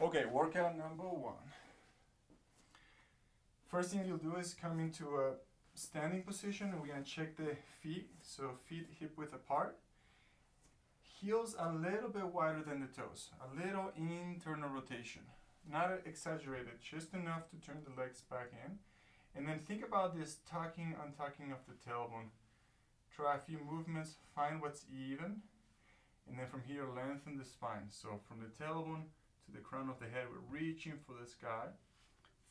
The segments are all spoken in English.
Okay, workout number 1. First thing you'll do is come into a standing position, and we're going to check the feet. So feet hip width apart. Heels a little bit wider than the toes. A little internal rotation. Not exaggerated, just enough to turn the legs back in. And then think about this tucking, untucking of the tailbone. Try a few movements, find what's even. And then from here, lengthen the spine. So from the tailbone to the crown of the head, we're reaching for the sky.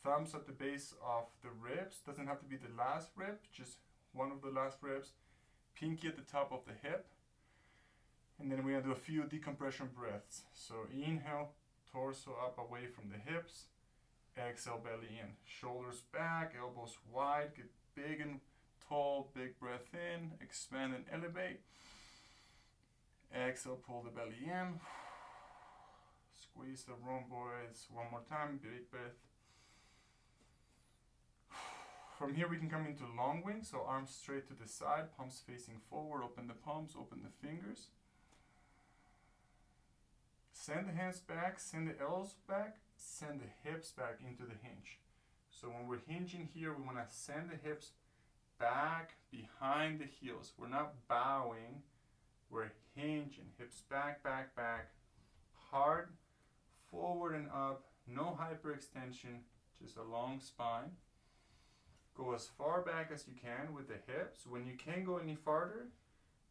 Thumbs at the base of the ribs. Doesn't have to be the last rib, just one of the last ribs. Pinky at the top of the hip. And then we're going to do a few decompression breaths. So inhale, torso up away from the hips. Exhale, belly in. Shoulders back, elbows wide. Get big and tall, big breath in. Expand and elevate. Exhale, pull the belly in. Squeeze the rhomboids one more time, big breath. From here we can come into long wing, so arms straight to the side, palms facing forward, open the palms, open the fingers. Send the hands back, send the elbows back, send the hips back into the hinge. So when we're hinging here, we want to send the hips back behind the heels. We're not bowing, we're hinging. Hips back, back, back. Hard, forward and up. No hyperextension, just a long spine. Go as far back as you can with the hips. When you can't go any farther,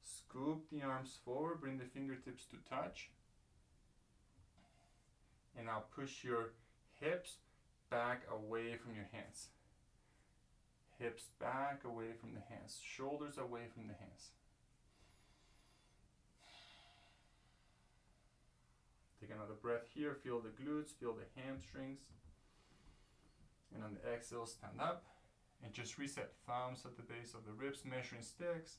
scoop the arms forward, bring the fingertips to touch. And now push your hips back away from your hands. Hips back away from the hands. Shoulders away from the hands. Take another breath here. Feel the glutes, feel the hamstrings. And on the exhale, stand up. And just reset. Thumbs at the base of the ribs, measuring sticks.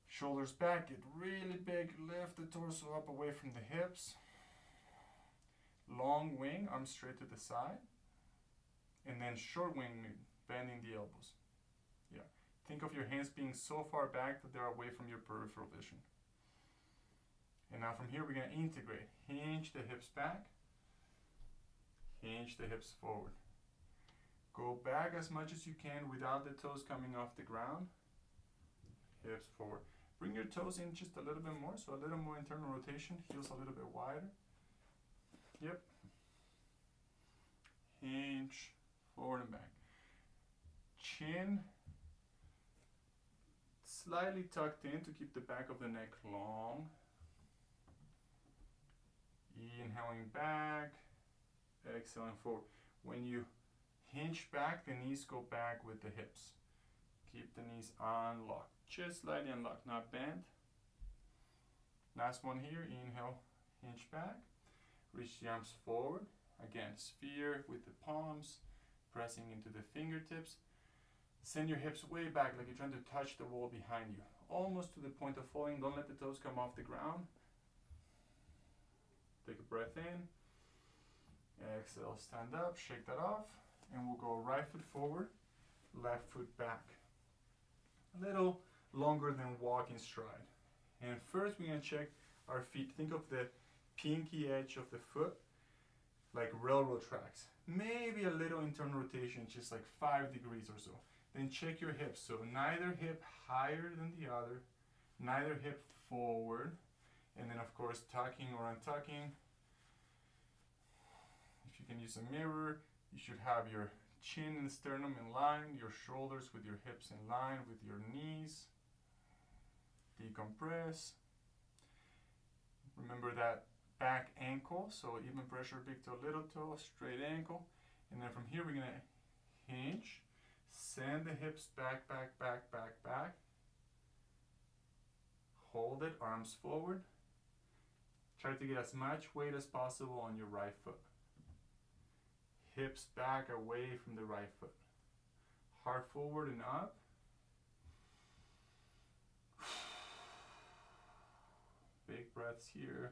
Shoulders back, get really big. Lift the torso up away from the hips. Long wing, arms straight to the side. And then short wing, bending the elbows. Yeah. Think of your hands being so far back that they're away from your peripheral vision. And now from here, we're going to integrate. Hinge the hips back. Hinge the hips forward. Go back as much as you can without the toes coming off the ground. Hips forward. Bring your toes in just a little bit more, so a little more internal rotation. Heels a little bit wider. Yep. Hinge, forward and back. Chin slightly tucked in to keep the back of the neck long. Inhaling back, exhaling forward. When you hinge back, the knees go back with the hips. Keep the knees unlocked. Just slightly unlocked, not bent. Last one here, inhale, hinge back. Reach the arms forward. Again, sphere with the palms, pressing into the fingertips. Send your hips way back like you're trying to touch the wall behind you. Almost to the point of falling. Don't let the toes come off the ground. Take a breath in. Exhale, stand up, shake that off. And we'll go right foot forward, left foot back. A little longer than walking stride. And first we're going to check our feet. Think of the pinky edge of the foot like railroad tracks. Maybe a little internal rotation, just like 5 degrees or so. Then check your hips. So neither hip higher than the other, neither hip forward. And then of course tucking or untucking. If you can use a mirror, you should have your chin and sternum in line, your shoulders with your hips in line with your knees. Decompress. Remember that back ankle, so even pressure big toe, little toe, straight ankle. And then from here we're going to hinge. Send the hips back, back, back, back, back. Hold it, arms forward. Try to get as much weight as possible on your right foot. Hips back away from the right foot. Heart forward and up. Big breaths here.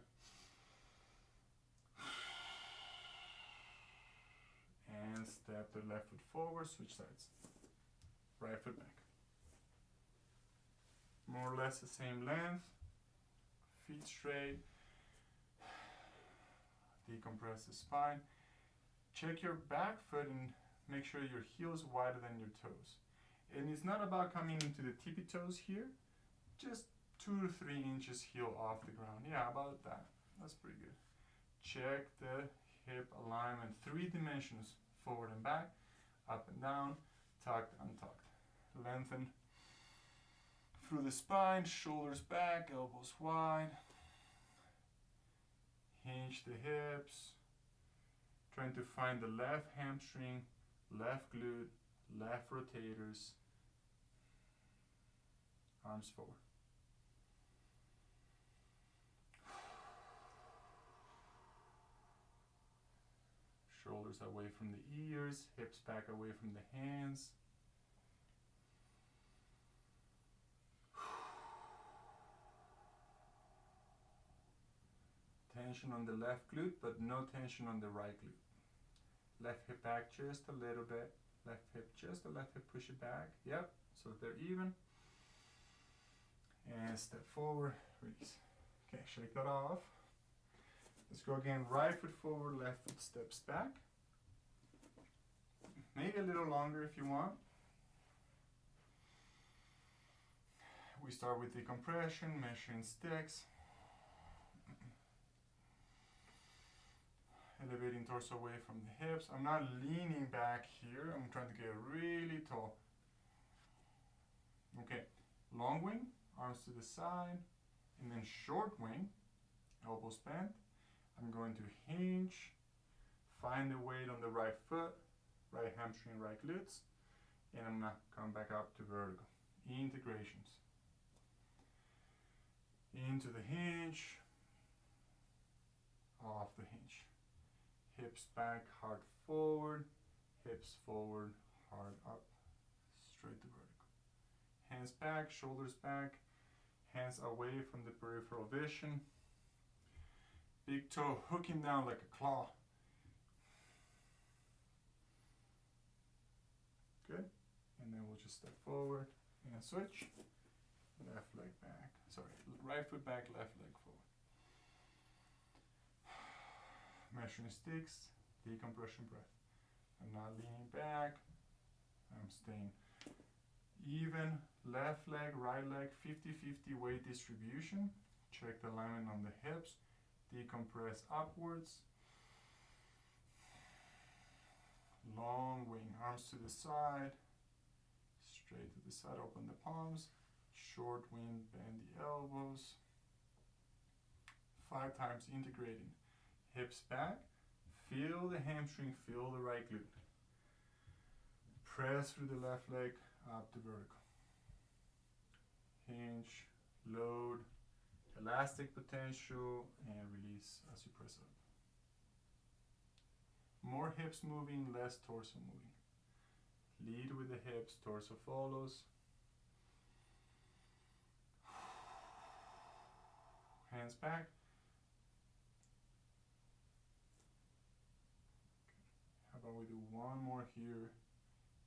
And step the left foot forward, switch sides. Right foot back. More or less the same length. Feet straight. decompress the spine. Check your back foot and make sure your heel is wider than your toes. And it's not about coming into the tippy toes here, just 2 to 3 inches heel off the ground. Yeah, about that. That's pretty good. Check the hip alignment, 3 dimensions, forward and back, up and down, tucked, untucked. Lengthen through the spine, shoulders back, elbows wide. Hinge the hips, trying to find the left hamstring, left glute, left rotators, arms forward. Shoulders away from the ears, hips back away from the hands. Tension on the left glute, but no tension on the right glute. Left hip back just a little bit. Left hip, just the left hip, push it back. Yep, so they're even. And step forward, release. Okay, shake that off. Let's go again, right foot forward, left foot steps back. Maybe a little longer if you want. We start with decompression, measuring sticks. Elevating torso away from the hips. I'm not leaning back here. I'm trying to get really tall. Okay, long wing, arms to the side, and then short wing, elbows bent. I'm going to hinge, find the weight on the right foot, right hamstring, right glutes, and I'm gonna come back up to vertical. Integrations. Into the hinge, off the hinge. Hips back, heart forward, hips forward, heart up, straight to vertical. Hands back, shoulders back, hands away from the peripheral vision. Big toe hooking down like a claw. Good. And then we'll just step forward and switch. Left leg back. Sorry, right foot back, left leg forward. Measuring sticks, decompression breath. I'm not leaning back. I'm staying even. Left leg, right leg, 50-50 weight distribution. Check the alignment on the hips. Decompress upwards. Long wing, arms to the side. Straight to the side, open the palms. Short wing, bend the elbows. 5 times integrating. Hips back, feel the hamstring, feel the right glute. Press through the left leg up to vertical. Hinge, load, elastic potential, and release as you press up. More hips moving, less torso moving. Lead with the hips, torso follows. Hands back. How about we do one more here?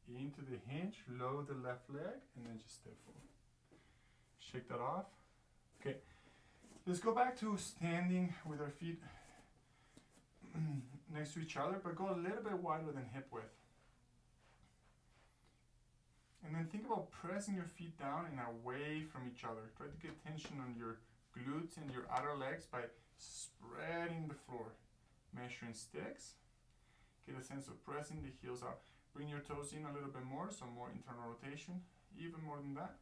Into the hinge, load the left leg, and then just step forward. Shake that off. Okay, let's go back to standing with our feet next to each other, but go a little bit wider than hip width. And then think about pressing your feet down and away from each other. Try to get tension on your glutes and your outer legs by spreading the floor. Measuring sticks. Get a sense of pressing the heels out. Bring your toes in a little bit more, so more internal rotation. Even more than that.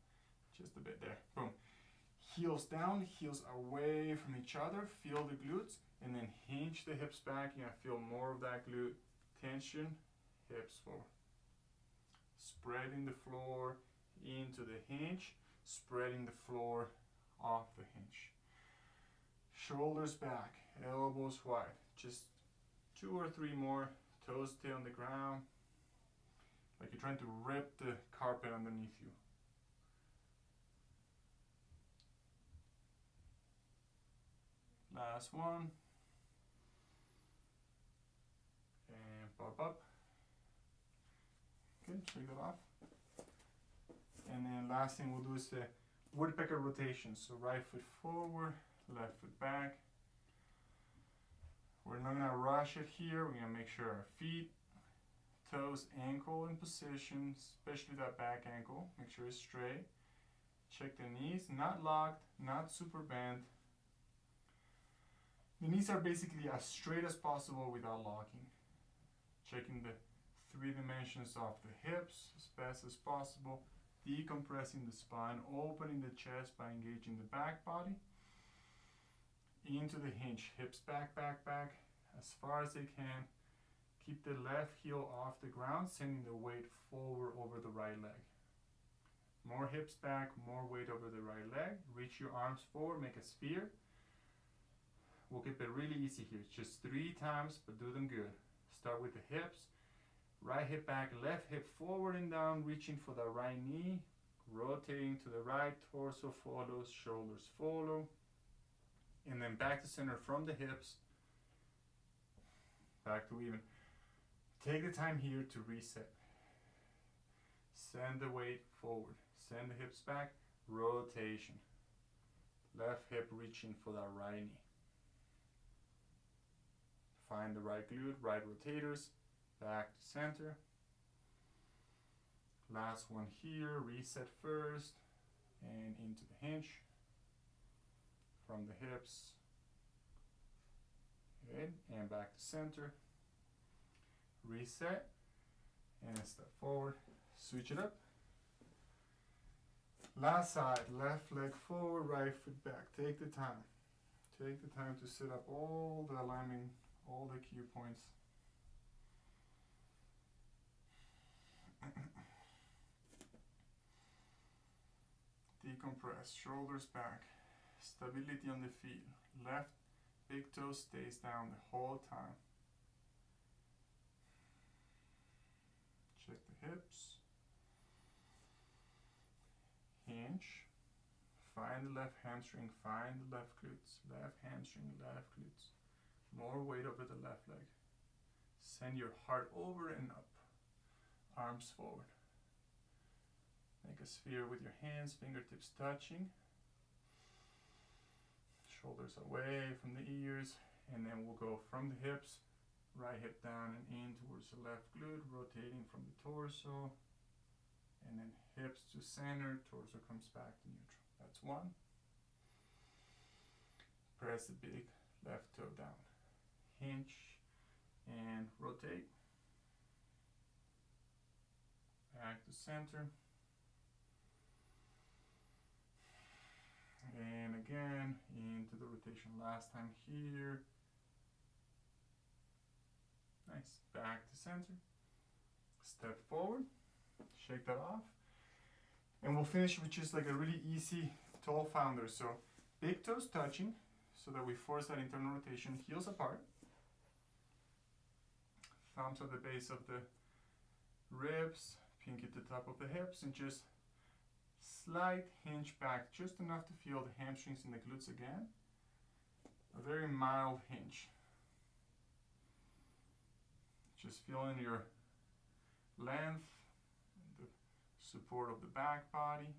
Just a bit there. Boom. Heels down, heels away from each other. Feel the glutes, and then hinge the hips back. You're gonna feel more of that glute tension. Hips forward. Spreading the floor into the hinge. Spreading the floor off the hinge. Shoulders back, elbows wide. Just 2 or 3 more. Toes stay on the ground. Like you're trying to rip the carpet underneath you. Last one. And pop up. Good, shake that off. And then last thing we'll do is the woodpecker rotation. So right foot forward, left foot back. We're not not gonna rush it here. We're gonna make sure our feet, toes, ankle in position, especially that back ankle. Make sure it's straight. Check the knees, not locked, not super bent. The knees are basically as straight as possible without locking. Checking the 3 dimensions of the hips as best as possible. Decompressing the spine, opening the chest by engaging the back body. Into the hinge, hips back, back, back, as far as they can. Keep the left heel off the ground, sending the weight forward over the right leg. More hips back, more weight over the right leg. Reach your arms forward, make a sphere. We'll keep it really easy here. It's just 3 times, but do them good. Start with the hips. Right hip back, left hip forward and down, reaching for the right knee. Rotating to the right, torso follows, shoulders follow. And then back to center from the hips. Back to even. Take the time here to reset. Send the weight forward. Send the hips back. Rotation. Left hip reaching for that right knee. Find the right glute, right rotators. Back to center. Last one here. Reset first. And into the hinge. From the hips. Good. And back to center. Reset. And step forward. Switch it up. Last side. Left leg forward, right foot back. Take the time. Take the time to set up all the alignment, all the cue points. Decompress. Shoulders back. Stability on the feet. Left big toe stays down the whole time. Check the hips. Hinge. Find the left hamstring. Find the left glutes. Left hamstring, left glutes. More weight over the left leg. Send your heart over and up. Arms forward. Make a sphere with your hands, fingertips touching. Shoulders away from the ears, and then we'll go from the hips, right hip down and in towards the left glute, rotating from the torso, and then hips to center, torso comes back to neutral. That's 1. Press the big left toe down. Hinge and rotate. Back to center. And again, into the rotation last time here. Nice. Back to center. Step forward. Shake that off. And we'll finish with just like a really easy tall founder. So big toes touching so that we force that internal rotation. Heels apart. Thumbs at the base of the ribs. Pinky at the top of the hips. And just slight hinge back, just enough to feel the hamstrings and the glutes again. A very mild hinge. Just feeling your length, the support of the back body.